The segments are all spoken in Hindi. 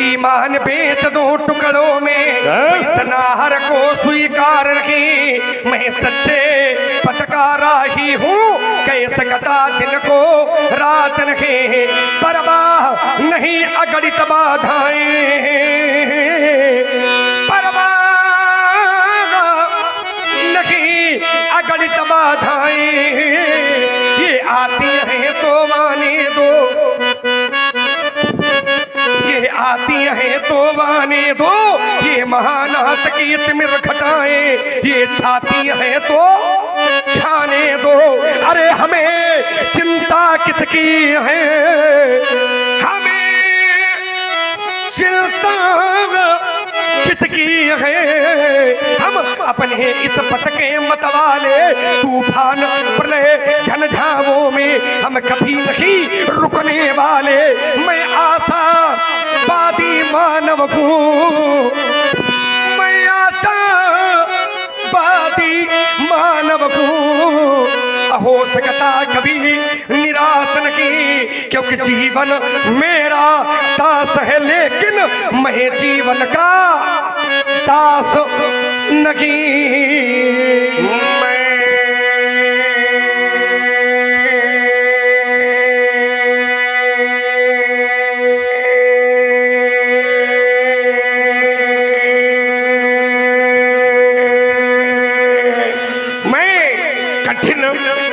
ईमान बेच दो टुकड़ों में, सनाहर को स्वीकार रखी। मैं सच्चे पथ का राही हूँ, कैसे कटा दिन को रात नहीं। परवाह नहीं अगणित बाधाएं, परवाह नहीं अगणित बाधाएं। ये आती है तो माने दो, ये आती है तो माने दो। ये महानाश की तिमिर घटाएं, ये छाती है तो छाने दो। अरे हमें चिंता किसकी है, हमें चिंता किसकी है। हम अपने इस पथ के मतवाले, तूफान प्रलय झंझावों में हम कभी नहीं रुकने वाले। मैं आशा वादी मानव हूँ, मैं आशा वादी मानव हूँ। हो सकता कभी निराश नहीं, क्योंकि जीवन मेरा दास है, लेकिन मैं जीवन का दास नहीं।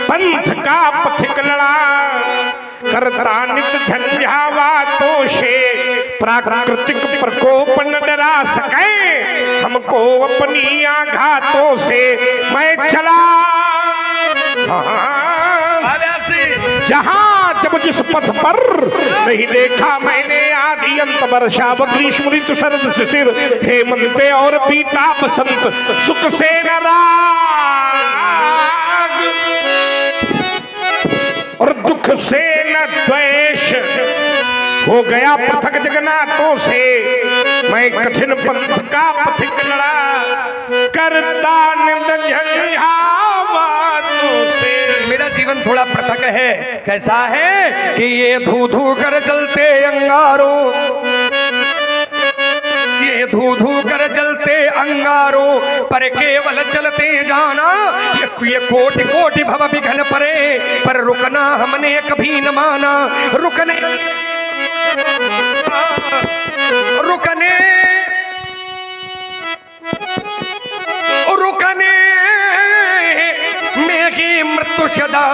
पंथ का पथिक लड़ा करता नित झंझावातों से। प्राकृतिक प्रकोप न डरा सके हमको अपनी आघातों से। मैं चला जहां जब जिस पथ पर नहीं देखा मैंने आदि अंत। वर्षा ग्रीष्म ऋतु शरद शिशिर हेमंत और पीता बसंत। सुख से न और दुख से न द्वेष, हो गया पथक जगन्नाथों से। मैं कठिन पंथ का पथिक लड़ा करता नित झंझावातों से। मेरा जीवन थोड़ा पृथक है। कैसा है कि ये धू धू कर जलते अंगारों, ये धू धू कर जलते अंगारों पर केवल चलते जाना। ये कोटि कोटि भव विघ्न परे, पर रुकना हमने कभी न माना। रुकने रुकने रुकने मेरी मृत्यु सदा,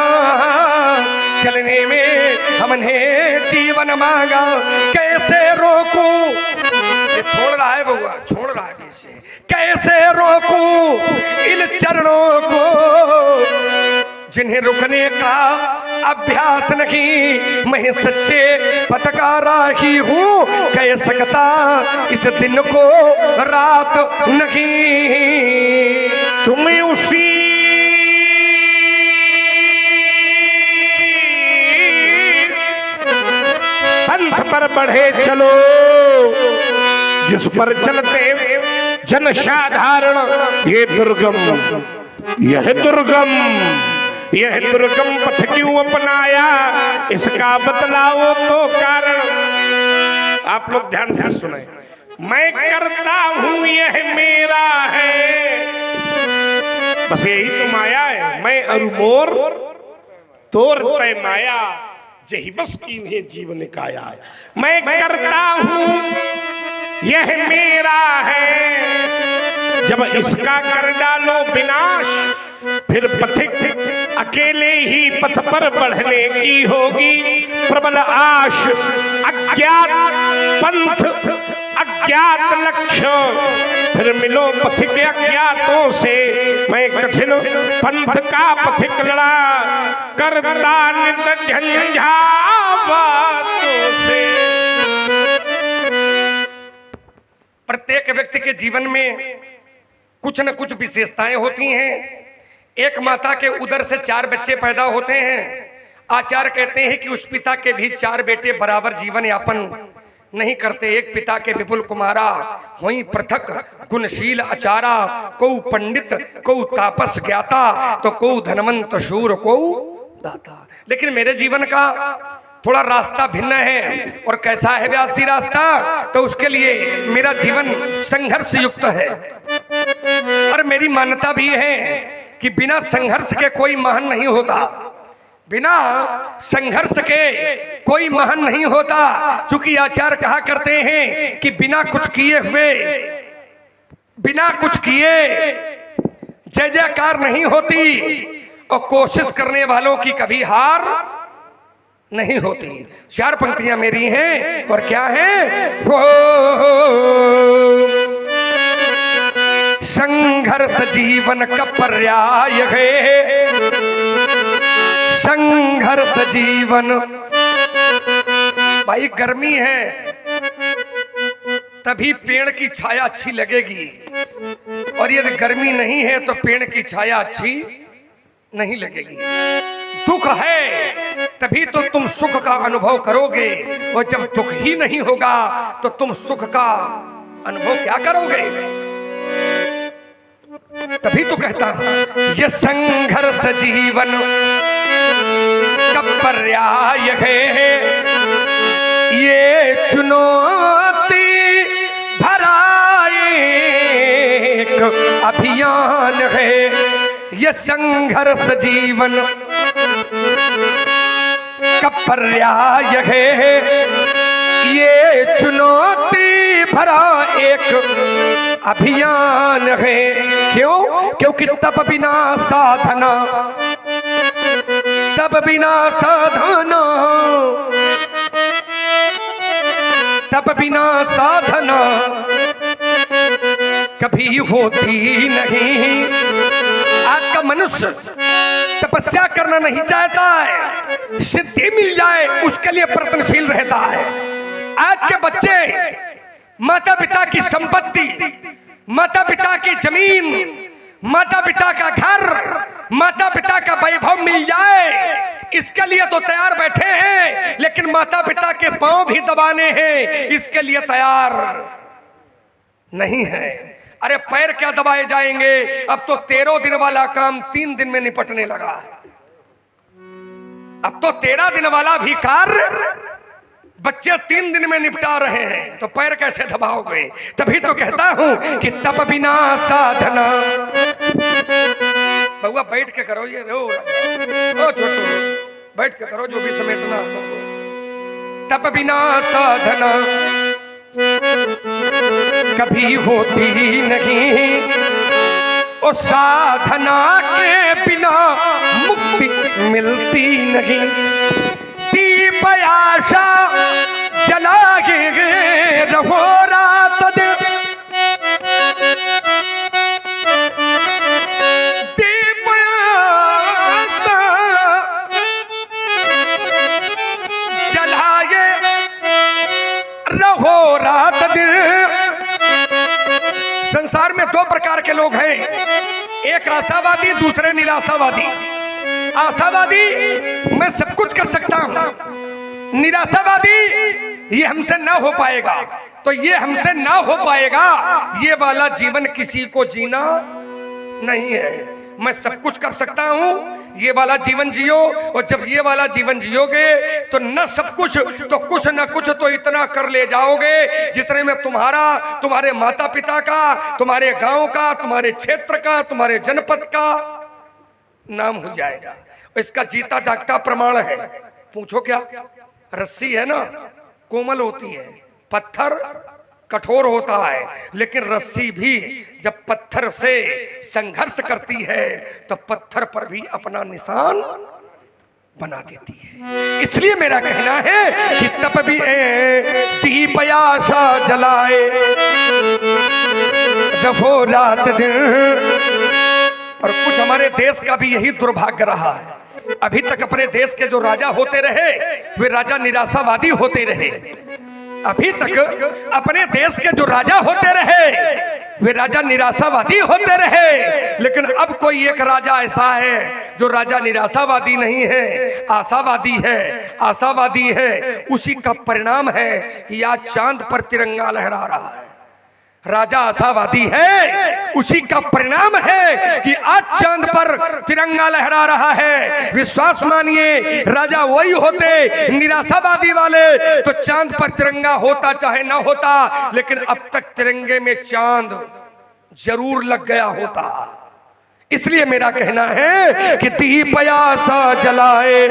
चलने में हमने जीवन मांगा। कैसे रोकूं, ये छोड़ रहा है बउआ, छोड़ रहा है पीछे। कैसे रोकूं इन चरणों को, जिन्हें रुकने का अभ्यास नहीं। मैं सच्चे पथ का राही हूँ, कह सकता इस दिन को रात नहीं। तुम्हें उसी पंथ पर बढ़े चलो जिस पर चलते जन साधारण। ये दुर्गम, यह दुर्गम, यह दुर्गम पथ क्यों अपनाया, इसका बतलाओ तो कारण। आप लोग ध्यान से सुने। मैं करता हूं यह मेरा है, बस यही तो माया है। मैं अरु मोर तोर तय माया, जही बस कीन्हे जीवन काया है। मैं करता हूं यह मेरा है, जब इसका कर डालो विनाश, फिर पथिक अकेले ही पथ पर बढ़ने की होगी प्रबल आश। अज्ञात पंथ अज्ञात लक्ष्य, फिर मिलो पथिक अज्ञातों से। मैं कठिन पंथ का पथिक लड़ा करता नित झंझावातों से। प्रत्येक व्यक्ति के जीवन में कुछ न कुछ विशेषताएं होती हैं। एक माता के उदर से 4 बच्चे पैदा होते हैं। आचार्य कहते हैं कि उस पिता के भी 4 बेटे बराबर जीवन यापन नहीं करते। एक पिता के विपुल कुमारा होई पृथक गुणशील अचारा। को पंडित को तापस ज्ञाता, तो को धनवंत शूर को दाता। लेकिन मेरे जीवन का थोड़ा रास्ता भिन्न है। और कैसा है व्यास जी रास्ता? तो उसके लिए मेरा जीवन संघर्ष युक्त है और मेरी मान्यता भी है कि बिना संघर्ष के कोई महान नहीं होता, बिना संघर्ष के कोई महान नहीं होता। क्योंकि आचार्य कहा करते हैं कि बिना कुछ किए हुए, बिना कुछ किए जय जयकार नहीं होती और कोशिश करने वालों की कभी हार नहीं होती। 4 पंक्तियां मेरी हैं और क्या है? हो संघर्ष जीवन का पर्याय है, संघर्ष जीवन। भाई गर्मी है तभी पेड़ की छाया अच्छी लगेगी, और यदि गर्मी नहीं है तो पेड़ की छाया अच्छी नहीं लगेगी। दुख है तभी तो तुम सुख का अनुभव करोगे, और जब दुख ही नहीं होगा तो तुम सुख का अनुभव क्या करोगे? तभी तो कहता हूं ये संघर्ष जीवन का पर्याय है, ये चुनौती भरा एक अभियान है, ये संघर्ष जीवन का पर्याय है, ये चुनौती भरा एक अभियान है। क्यों? क्योंकि तप बिना साधना, तप बिना साधना, तप बिना साधना कभी होती नहीं। आज का मनुष्य तपस्या करना नहीं चाहता है, सिद्धि मिल जाए उसके लिए प्रयत्नशील रहता है। आज के बच्चे माता पिता की संपत्ति, माता पिता की जमीन, माता पिता का घर, माता पिता का वैभव मिल जाए इसके लिए तो तैयार बैठे हैं, लेकिन माता पिता के पांव भी दबाने हैं इसके लिए तैयार नहीं है। अरे पैर क्या दबाए जाएंगे? अब तो 13 दिन वाला काम 3 दिन में निपटने लगा है। अब तो 13 दिन वाला भी कार्य बच्चे 3 दिन में निपटा रहे हैं, तो पैर कैसे दबाओगे? तभी तो कहता हूं कि तप बिना साधना। बउआ बैठ के करो, ये रो छोटू बैठ के करो जो भी समेटना तुमको। तप बिना साधना कभी होती नहीं, और साधना के बिना मुक्ति मिलती नहीं। दीप आशा जलागे रहो रात दिन, दीप आशा जलागे रहो रात दिन। संसार में 2 प्रकार के लोग हैं, एक आशावादी, दूसरे निराशावादी। आशावादी मैं सब कुछ कर सकता हूं, निराशावादी ये हमसे ना हो पाएगा, तो ये हमसे ना हो पाएगा ये वाला जीवन किसी को जीना नहीं है। मैं सब कुछ कर सकता हूं ये वाला जीवन जियो, और जब ये वाला जीवन जियोगे तो न सब कुछ तो कुछ न कुछ तो इतना कर ले जाओगे जितने में तुम्हारा, तुम्हारे माता पिता का, तुम्हारे गांव का, तुम्हारे क्षेत्र का, तुम्हारे जनपद का नाम हो जाएगा। इसका जीता जागता प्रमाण है। पूछो क्या? रस्सी है ना, कोमल होती है, पत्थर कठोर होता है, लेकिन रस्सी भी जब पत्थर से संघर्ष करती है तो पत्थर पर भी अपना निशान बना देती है। इसलिए मेरा कहना है कि तप भी दीप आशा जलाए रहो रात दिन। और कुछ हमारे देश का भी यही दुर्भाग्य रहा है। अभी तक अपने देश के जो राजा होते रहे वे राजा निराशावादी होते रहे। अभी तक अपने देश के जो राजा होते रहे वे राजा निराशावादी होते रहे, लेकिन अब कोई एक राजा ऐसा है जो राजा निराशावादी नहीं है, आशावादी है। आशावादी है, उसी का परिणाम है कि आज चांद पर तिरंगा लहरा रहा है। राजा आशावादी है, उसी का परिणाम है कि आज चांद पर तिरंगा लहरा रहा है। विश्वास मानिए, राजा वही होते निराशावादी वाले तो चांद पर तिरंगा होता चाहे ना होता, लेकिन अब तक तिरंगे में चांद जरूर लग गया होता। इसलिए मेरा कहना है कि दीप आशा जलाए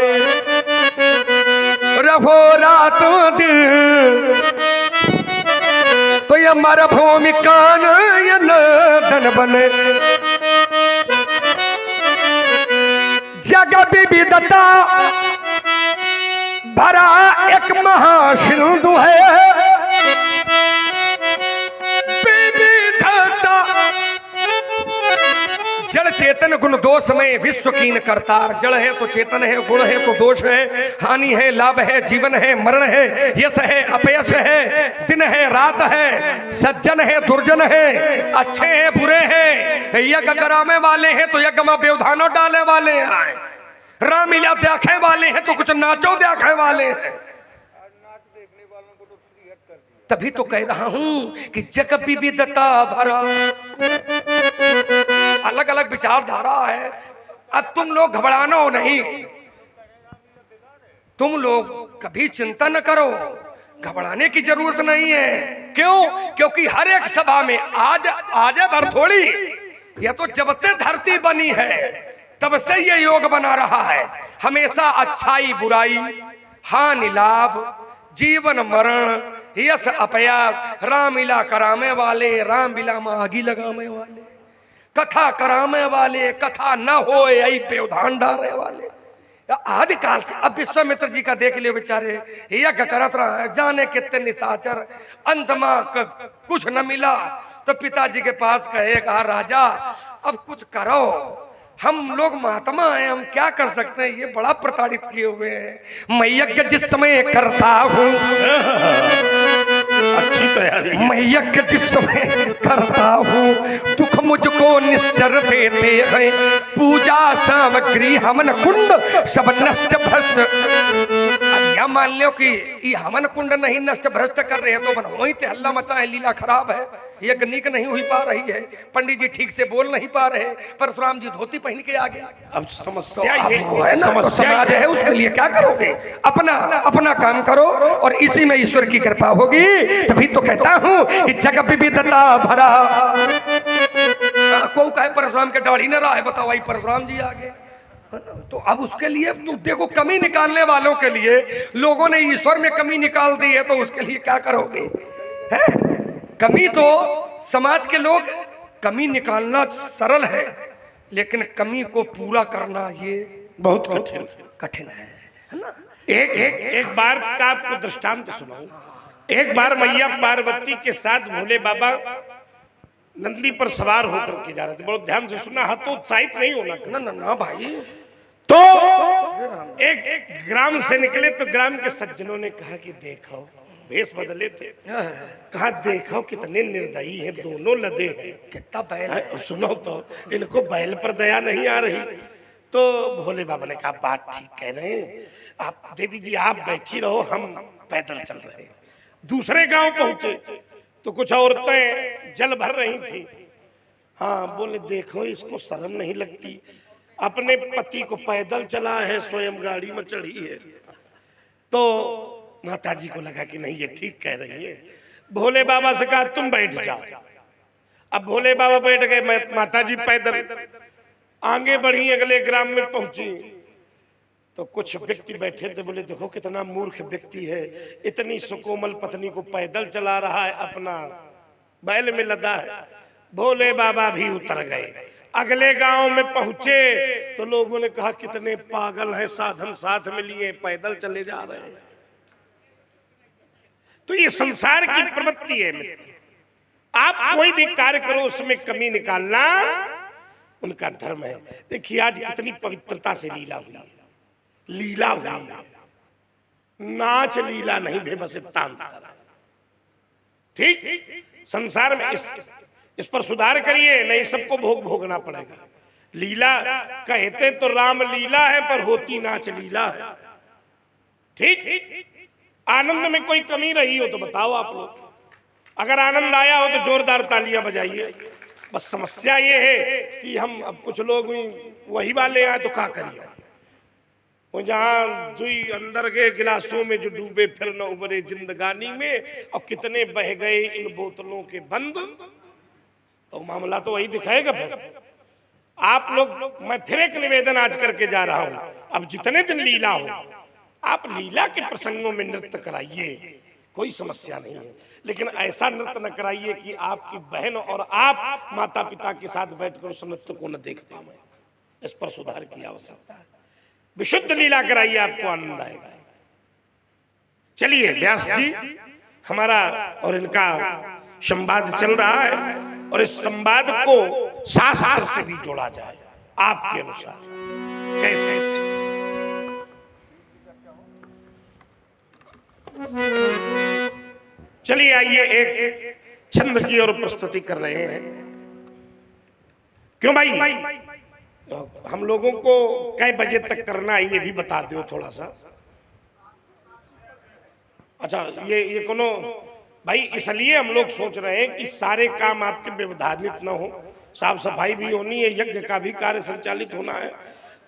रहो रात दिन, तो ये मरुभूमि कान ये नदन बने। जग विविधता भरा एक महासिंधु है, विविधता जड़ चेतन गुण दोष में विश्व कीन करतार। जड़ है तो चेतन है, गुण है तो दोष है, हानि है लाभ है, जीवन है मरण है, यश है अपयश है, दिन है रात है, सज्जन है दुर्जन है, अच्छे हैं बुरे हैं, यज्ञ कराने वाले हैं तो यज्ञ में व्यवधानों डालने वाले हैं, रामलीला देखे वाले हैं तो कुछ नाचो देखे वाले हैं। तभी तो कह रहा हूं कि जग विविधता भरा, अलग अलग विचारधारा है। अब तुम लोग घबराना हो नहीं, तुम लोग कभी चिंता न करो, घबराने की जरूरत नहीं है। क्यों? क्योंकि हर एक सभा में आज भर थोड़ी, यह तो जब से धरती बनी है तब से ये योग बना रहा है। हमेशा अच्छाई बुराई, हानि लाभ, जीवन मरण, यश अपयास, रामलीला करामे वाले, रामलीला में आगी लगाने वाले, कथा करामे वाले, कथा न हो यही व्यवधान डालने वाले, आदि काल से। अब विश्वामित्र जी का देख लियो बेचारे, यज्ञ करत रहा है, जाने कितने निशाचर, अंत में कुछ न मिला तो पिताजी के पास कहे, कहा राजा अब कुछ करो, हम लोग महात्मा हैं, हम क्या कर सकते हैं, ये बड़ा प्रताड़ित किए हुए हैं। मैं यज्ञ जिस समय करता हूँ, अच्छी तैयारी, मैं यज्ञ जिस समय करता हूँ, दुख मुझको निश्चर देते हैं, पूजा सामग्री हवन कुंड सब नष्ट भ्रष्ट। अब यह मान लो कि ये हवन कुंड नहीं नष्ट भ्रष्ट कर रहे हैं तो बन वही ते हल्ला मचा है, लीला खराब है, यज्ञ नीक नहीं हुई पा रही है, पंडित जी ठीक से बोल नहीं पा रहे, परशुराम जी धोती पहन के आगे। अब समस्या ये है ना, समाज है, उसके लिए क्या करोगे? अपना अपना काम करो और इसी में ईश्वर की कृपा होगी। तभी तो कहता हूं कि जग विविधता भरा। को कहे परशुराम के दाढ़ी न रहा है, बताओ भाई परशुराम जी आगे। तो अब उसके लिए तुम देखो, कमी निकालने वालों के लिए लोगों ने ईश्वर में कमी निकाल दी है, तो उसके लिए क्या करोगे? है कमी तो समाज के लोग, कमी निकालना सरल है लेकिन कमी को पूरा करना ये बहुत कठिन है ना। एक बार का आपको दृष्टांत सुनाऊं। एक बार मैया पार्वती के साथ भोले बाबा नंदी पर सवार होकर के जा रहे थे। बहुत ध्यान से सुना, हाथ तो उत्साहित नहीं होना। ना ना ना भाई। तो एक ग्राम से निकले तो ग्राम के सज्जनों ने कहा कि देखो, भेष बदले थे, कहा देखो कितने निर्दयी हैं, दोनों लदे हैं, कितना बैल है। सुनो तो इनको बैल पर दया नहीं आ रही। तो भोले बाबा ने कहा बात ठीक कह रहे हैं आप, देवी जी आप बैठी रहो, हम पैदल चल रहे हैं। दूसरे गांव पहुंचे तो कुछ औरतें जल भर रही थी। हाँ, बोले देखो इसको शर्म नहीं लगती, अपने पति को पैदल चला है, स्वयं गाड़ी में चढ़ी है। तो माताजी को लगा कि नहीं ये ठीक कह रही है। भोले बाबा से कहा तुम बैठ जाओ। अब भोले बाबा बैठ गए, माताजी पैदल आगे बढ़ी, अगले ग्राम में पहुंची तो कुछ व्यक्ति बैठे थे। बोले देखो कितना मूर्ख व्यक्ति है, इतनी सुकोमल पत्नी को पैदल चला रहा है, अपना बैल में लदा है। भोले बाबा भी उतर गए। अगले गांव में पहुंचे तो लोगों ने कहा कितने पागल हैं, साधन साथ में लिए पैदल चले जा रहे हैं। तो ये संसार की प्रवृत्ति है मित्र। आप कोई भी कार्य करो उसमें कमी निकालना उनका धर्म है। देखिए आज कितनी पवित्रता से लीला हुई है, लीला हुई है, नाच लीला नहीं भे बस तांतर। ठीक, संसार में इस पर सुधार करिए, नहीं सबको भोग भोगना पड़ेगा। लीला कहते तो राम लीला है पर होती नाच लीला है। ठीक, आनंद में कोई कमी रही हो तो बताओ आप लोग। अगर आनंद आया हो तो जोरदार तालियां बजाइए। बस समस्या ये है कि हम अब कुछ लोग वही वाले आए तो क्या करिए, वो जहां दुई अंदर के गिलासों में जो डूबे फिर न उबरे जिंदगानी में, और कितने बह गए इन बोतलों के बंद, तो मामला तो वही दिखाएगा। फिर आप लोग, मैं फिर एक निवेदन आज करके जा रहा हूं, अब जितने दिन लीला हो आप लीला के प्रसंगों में नृत्य कराइए, कोई समस्या नहीं है, लेकिन ऐसा नृत्य न कराइए कि आपकी बहन और आप माता पिता के साथ बैठकर उस नृत्य को न देख पाए। इस पर सुधार की आवश्यकता है। विशुद्ध लीला कराइए, आपको आनंद आएगा। चलिए व्यास जी, हमारा और इनका संवाद चल रहा है, और इस संवाद को शास्त्र से भी जोड़ा जाए आपके अनुसार कैसे। चलिए आइए एक छंद की ओर प्रस्तुति कर रहे हैं। क्यों भाई, हम लोगों को कै बजे तक करना है ये भी बता दो थोड़ा सा। अच्छा, ये कोनो भाई, इसलिए हम लोग सोच रहे हैं कि सारे काम आपके व्यवधानित न हो, साफ सफाई भी होनी है, यज्ञ का भी कार्य संचालित होना है,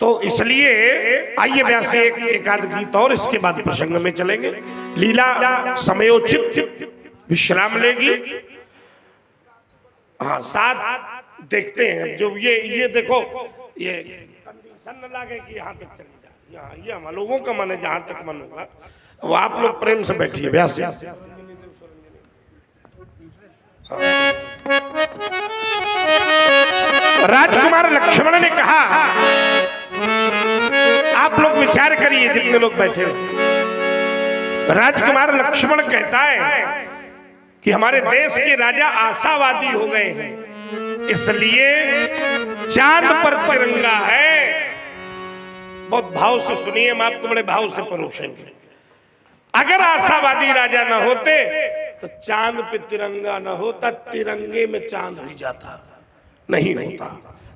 तो इसलिए आइए व्यास एक आध गीत और, इसके बाद प्रसंग में चलेंगे। लीला समयोचित विश्राम लेगी। हाँ, साथ देखते हैं जो ये देखो, ये कंडीशन न लगे कि यहाँ तक चली जाए, यहाँ ये हम लोगों का मन है, जहां तक मन होगा वो आप लोग प्रेम से बैठिए। व्यास जी, राजकुमार लक्ष्मण ने कहा, आप लोग विचार करिए जितने लोग बैठे हो। राजकुमार लक्ष्मण कहता है कि हमारे देश के राजा आशावादी हो गए हैं, इसलिए चांद पर तिरंगा है। बहुत भाव से सुनिए, हम आपको बड़े भाव से परोसेंगे। अगर आशावादी राजा न होते तो चांद पे तिरंगा न होता, तिरंगे में चांद हो जाता, नहीं होता।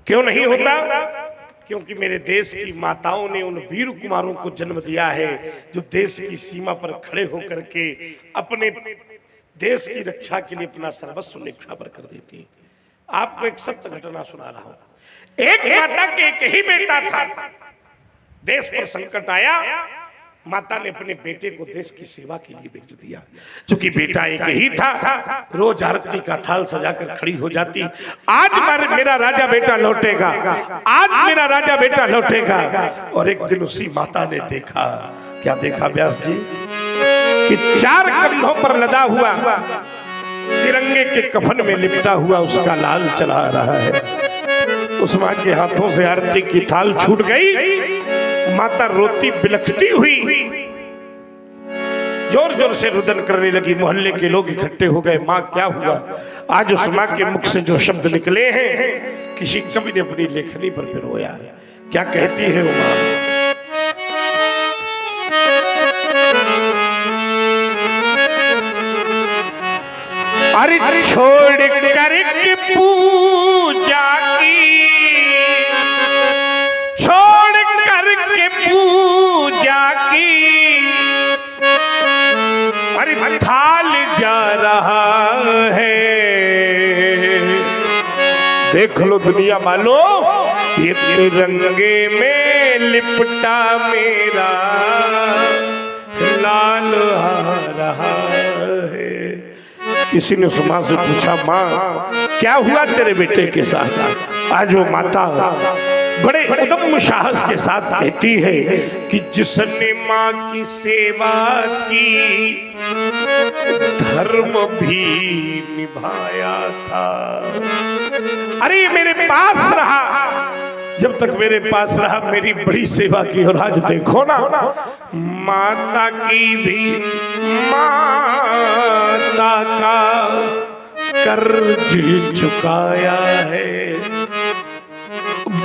क्यों नहीं होता? क्योंकि मेरे देश की माताओं ने उन वीर कुमारों को जन्म दिया है जो देश की सीमा पर खड़े होकर के अपने देश की रक्षा के लिए अपना सर्वस्व न्यौछावर कर देती है। आपको एक सत्य घटना सुना रहा हूं। एक माता के एक ही बेटा था, देश पर संकट आया, माता ने अपने बेटे को देश की सेवा के लिए भेज दिया। क्योंकि बेटा एक ही था, रोज आरती का थाल सजाकर खड़ी हो जाती, आज मेरा राजा बेटा लौटेगा, आज मेरा राजा बेटा लौटेगा। और एक दिन उसी माता ने देखा, क्या देखा व्यास जी, कि चार कंधों पर लदा हुआ तिरंगे के कफन में लिपटा हुआ उसका लाल चला रहा है। उस मां के हाथों से आरती की थाल छूट गई, माता रोती बिलखती हुई जोर जोर से रुदन करने लगी। मोहल्ले के लोग इकट्ठे हो गए, माँ क्या हुआ? आज उस माँ के मुख से जो शब्द निकले हैं, किसी कवि ने अपनी लेखनी पर पिरोया है। क्या कहती है वो माँ? अरे छोड़ करके पूजा की, छोड़ करके पूजा की, अरे थाल जा रहा है। देख लो दुनिया वालों, ये तिरंगे में लिपटा मेरा लाल आ रहा है। किसी ने सुमा से पूछा, माँ क्या हुआ तेरे बेटे के साथ? आज वो माता बड़े उदम साहस के साथ कहती है कि जिसने माँ की सेवा की, धर्म भी निभाया था। अरे मेरे पास रहा, जब तक मेरे पास रहा मेरी बड़ी सेवा की, और आज देखो ना, माता की भी, माता का कर्ज चुकाया है,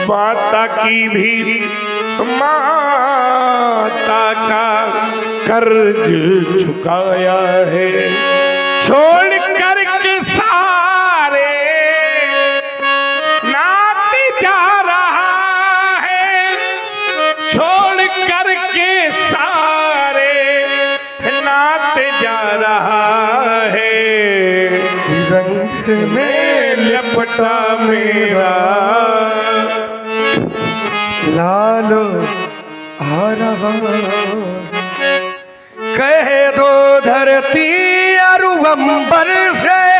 माता की भी, माता का कर्ज चुकाया है। छोड़ कर के सारे नाते जा रहा है, छोड़ कर के सारे नाते जा रहा है। रंग में लपटा मेरा लालो आ रहा, कह दो धरती अरु अंबर से